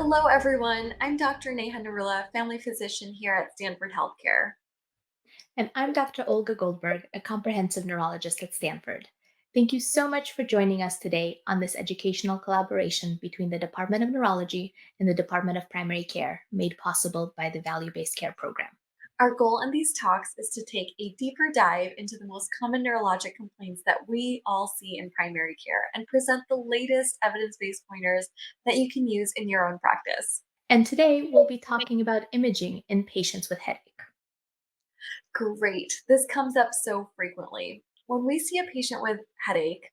Hello, everyone. I'm Dr. Neha Narula, family physician here at Stanford Healthcare. And I'm Dr. Olga Goldberg, a comprehensive neurologist at Stanford. Thank you so much for joining us today on this educational collaboration between the Department of Neurology and the Department of Primary Care, made possible by the Value Based Care Program. Our goal in these talks is to take a deeper dive into the most common neurologic complaints that we all see in primary care and present the latest evidence based pointers that you can use in your own practice. And today we'll be talking about imaging in patients with headache. Great. This comes up so frequently. When we see a patient with headache,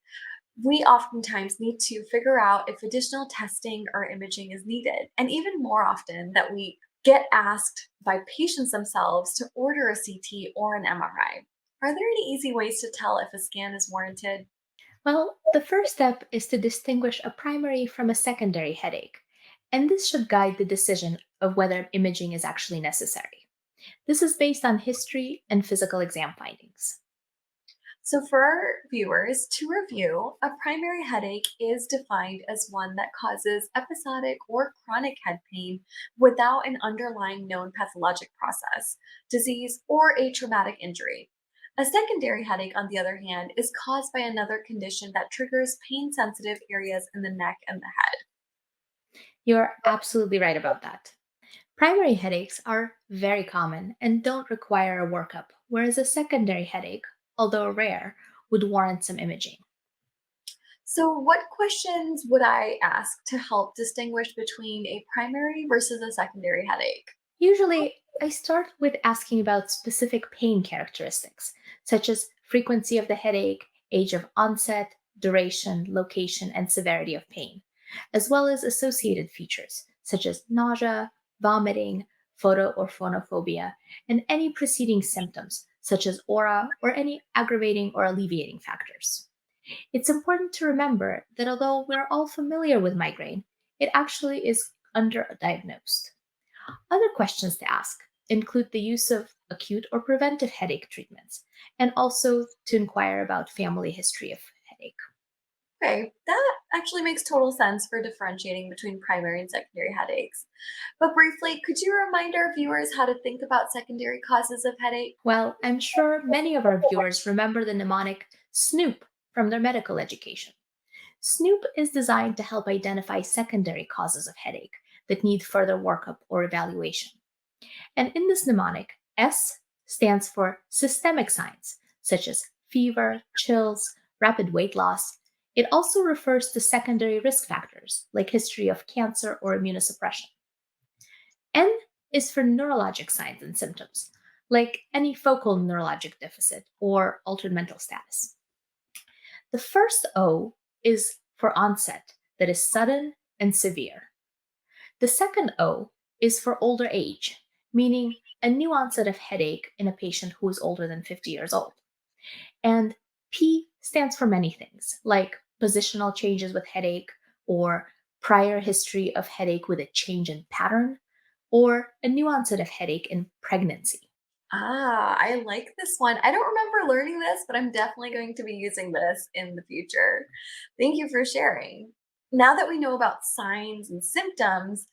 we oftentimes need to figure out if additional testing or imaging is needed. And even more often, that we get asked by patients themselves to order a CT or an MRI. Are there any easy ways to tell if a scan is warranted? Well, the first step is to distinguish a primary from a secondary headache, and this should guide the decision of whether imaging is actually necessary. This is based on history and physical exam findings. So, for our viewers to review, a primary headache is defined as one that causes episodic or chronic head pain without an underlying known pathologic process, disease, or a traumatic injury. A secondary headache, on the other hand, is caused by another condition that triggers pain sensitive areas in the neck and the head. You're absolutely right about that. Primary headaches are very common and don't require a workup, whereas a secondary headache, although rare, would warrant some imaging. So, what questions would I ask to help distinguish between a primary versus a secondary headache? Usually, I start with asking about specific pain characteristics, such as frequency of the headache, age of onset, duration, location, and severity of pain, as well as associated features, such as nausea, vomiting, photo or phonophobia, and any preceding symptoms, such as aura or any aggravating or alleviating factors. It's important to remember that although we're all familiar with migraine, it actually is underdiagnosed. Other questions to ask include the use of acute or preventive headache treatments, and also to inquire about family history of headache. Okay, that actually makes total sense for differentiating between primary and secondary headaches. But briefly, could you remind our viewers how to think about secondary causes of headache? Well, I'm sure many of our viewers remember the mnemonic SNOOP from their medical education. SNOOP is designed to help identify secondary causes of headache that need further workup or evaluation. And in this mnemonic, S stands for systemic signs, such as fever, chills, rapid weight loss. It also refers to secondary risk factors, like history of cancer or immunosuppression. N is for neurologic signs and symptoms, like any focal neurologic deficit or altered mental status. The first O is for onset, that is sudden and severe. The second O is for older age, meaning a new onset of headache in a patient who is older than 50 years old. And P stands for many things, like positional changes with headache, or prior history of headache with a change in pattern, or a new onset of headache in pregnancy. Ah, I like this one. I don't remember learning this, but I'm definitely going to be using this in the future. Thank you for sharing. Now that we know about signs and symptoms,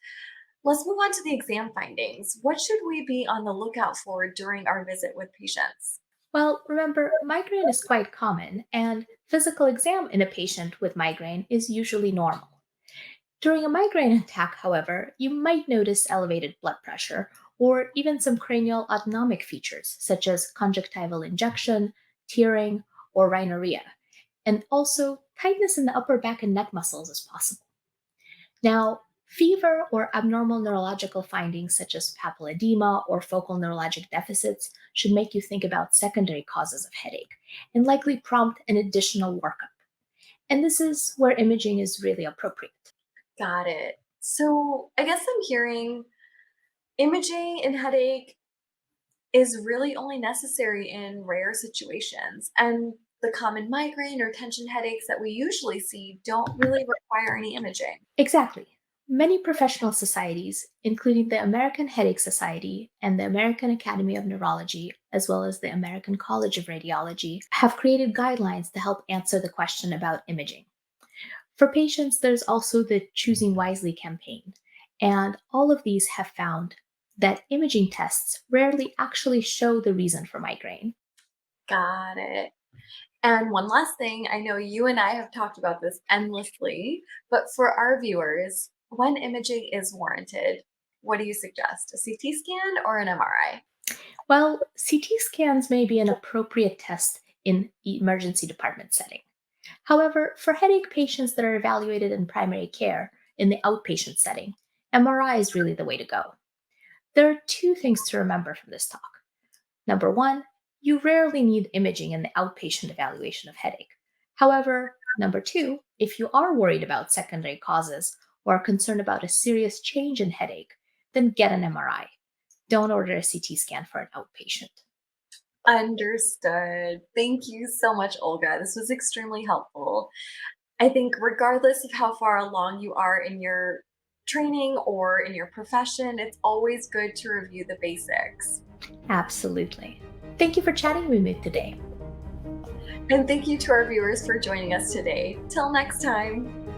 let's move on to the exam findings. What should we be on the lookout for during our visit with patients? Well, remember, migraine is quite common, and physical exam in a patient with migraine is usually normal. During a migraine attack, however, you might notice elevated blood pressure or even some cranial autonomic features, such as conjunctival injection, tearing, or rhinorrhea. And also, tightness in the upper back and neck muscles is possible. Now, fever or abnormal neurological findings, such as papilledema or focal neurologic deficits, should make you think about secondary causes of headache and likely prompt an additional workup. And this is where imaging is really appropriate. Got it. So I guess I'm hearing imaging in headache is really only necessary in rare situations. And the common migraine or tension headaches that we usually see don't really require any imaging. Exactly. Many professional societies, including the American Headache Society and the American Academy of Neurology, as well as the American College of Radiology, have created guidelines to help answer the question about imaging. For patients, there's also the Choosing Wisely campaign, And all of these have found that imaging tests rarely actually show the reason for migraine. Got it. And one last thing, I know you and I have talked about this endlessly, but for our viewers, when imaging is warranted, what do you suggest? A CT scan or an MRI? Well, CT scans may be an appropriate test in emergency department setting. However, for headache patients that are evaluated in primary care in the outpatient setting, MRI is really the way to go. There are two things to remember from this talk. Number one, you rarely need imaging in the outpatient evaluation of headache. However, number two, if you are worried about secondary causes or are concerned about a serious change in headache, then get an MRI. Don't order a CT scan for an outpatient. Understood. Thank you so much, Olga. This was extremely helpful. I think, regardless of how far along you are in your training or in your profession, it's always good to review the basics. Absolutely. Thank you for chatting with me today. And thank you to our viewers for joining us today. Till next time.